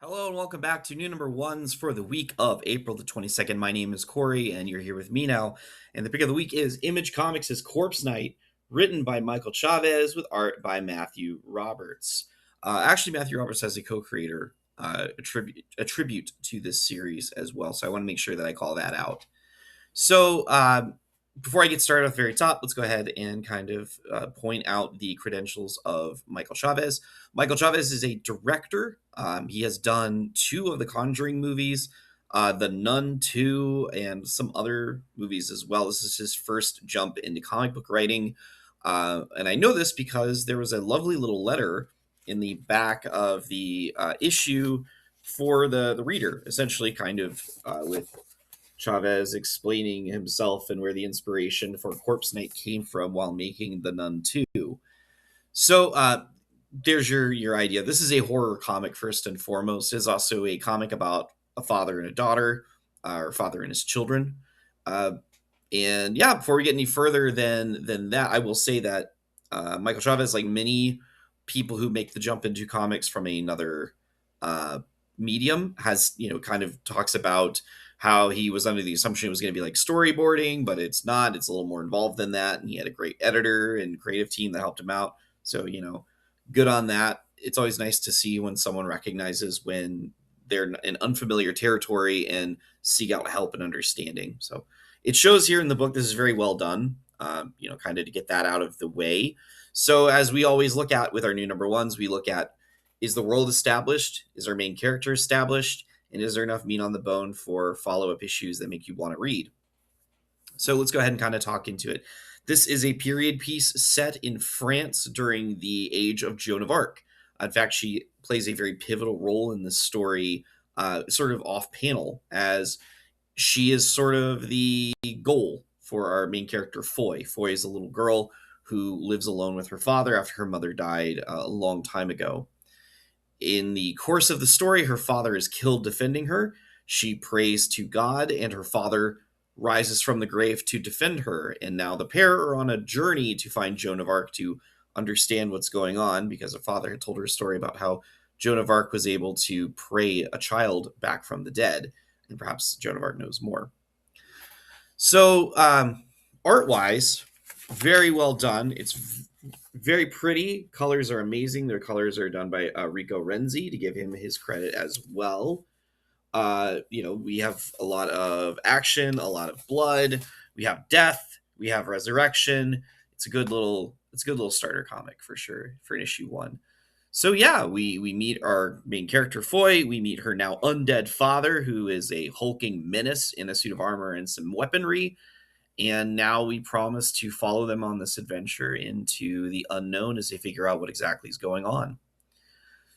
Hello and welcome back to new number ones for the week of April the 22nd. My name is Corey and you're here with me now. And the pick of the week is Image Comics' Corpse Night, written by Michael Chaves with art by Matthew Roberts. Actually, Matthew Roberts has a co-creator, a tribute to this series as well. So I want to make sure that I call that out. So, before I get started at the very top, let's go ahead and kind of point out the credentials of Michael Chaves. Michael Chaves is a director. He has done two of the Conjuring movies, The Nun 2, and some other movies as well. This is his first jump into comic book writing. And I know this because there was a lovely little letter in the back of the issue for the reader, essentially, kind of with Chavez explaining himself and where the inspiration for Corpse Night came from while making The Nun 2. So there's your idea. This is a horror comic first and foremost. It's also a comic about a father and a daughter, or father and his children. Uh, and yeah, before we get any further than that, I will say that Michael Chavez, like many people who make the jump into comics from another uh, medium, has kind of talks about how he was under the assumption it was going to be like storyboarding, but it's not. It's a little more involved than that, and he had a great editor and creative team that helped him out. So good on that. It's always nice to see when someone recognizes when they're in unfamiliar territory and seek out help and understanding. So it shows here in the book. This is very well done. Kind of to get that out of the way. So as we always look at with our new number ones, we look at, is the world established? Is our main character established? And is there enough meat on the bone for follow-up issues that make you want to read? So let's go ahead and kind of talk into it. This is a period piece set in France during the age of Joan of Arc. In fact, she plays a very pivotal role in this story, sort of off panel, as she is sort of the goal for our main character, Foy. Foy is a little girl who lives alone with her father after her mother died a long time ago. In the course of the story, her father is killed defending her. She prays to God, and her father rises from the grave to defend her. And now the pair are on a journey to find Joan of Arc to understand what's going on, because her father had told her a story about how Joan of Arc was able to pray a child back from the dead. And perhaps Joan of Arc knows more. So, art wise, very well done. It's very pretty. Colors are amazing. Their colors are done by Rico Renzi, to give him his credit as well. We have a lot of action, a lot of blood. We have death. We have resurrection. It's a good little starter comic for sure for an issue one. So yeah, we meet our main character Foy. We meet her now undead father, who is a hulking menace in a suit of armor and some weaponry. And now we promise to follow them on this adventure into the unknown as they figure out what exactly is going on.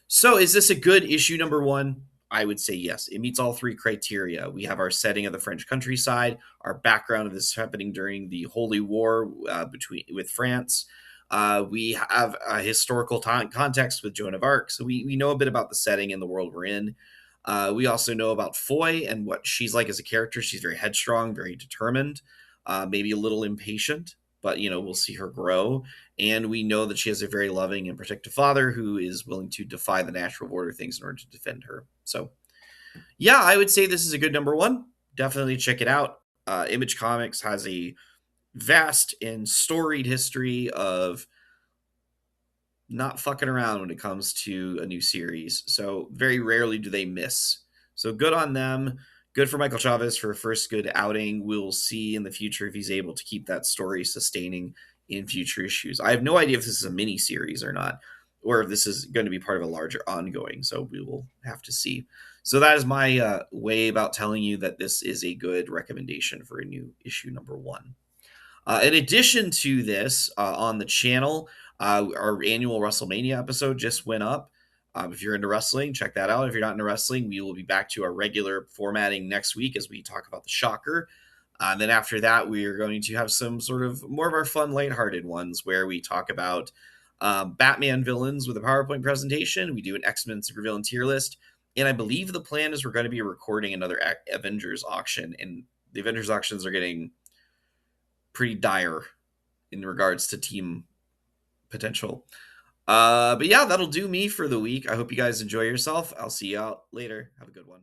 So, is this a good issue number one? I would say yes. It meets all three criteria. We have our setting of the French countryside, our background of this happening during the Holy War between with France. We have a historical context with Joan of Arc, so we know a bit about the setting and the world we're in. We also know about Foy and what she's like as a character. She's very headstrong, very determined, maybe a little impatient, but we'll see her grow. And we know that she has a very loving and protective father who is willing to defy the natural order of things in order to defend her. So, yeah, I would say this is a good number one. Definitely check it out. Image Comics has a vast and storied history of not fucking around when it comes to a new series. So very rarely do they miss. So good on them. Good for Michael Chavez for a first good outing. We'll see in the future if he's able to keep that story sustaining in future issues. I have no idea if this is a mini series or not, or if this is going to be part of a larger ongoing. So we will have to see. So that is my way about telling you that this is a good recommendation for a new issue number one. In addition to this, on the channel, our annual WrestleMania episode just went up. If you're into wrestling, check that out. If you're not into wrestling, we will be back to our regular formatting next week as we talk about the Shocker. Then after that, we are going to have some sort of more of our fun, lighthearted ones where we talk about Batman villains with a PowerPoint presentation. We do an X-Men supervillain tier list. And I believe the plan is we're going to be recording another Avengers auction. And the Avengers auctions are getting pretty dire in regards to team potential. But yeah, that'll do me for the week. I hope you guys enjoy yourself. I'll see you out later. Have a good one.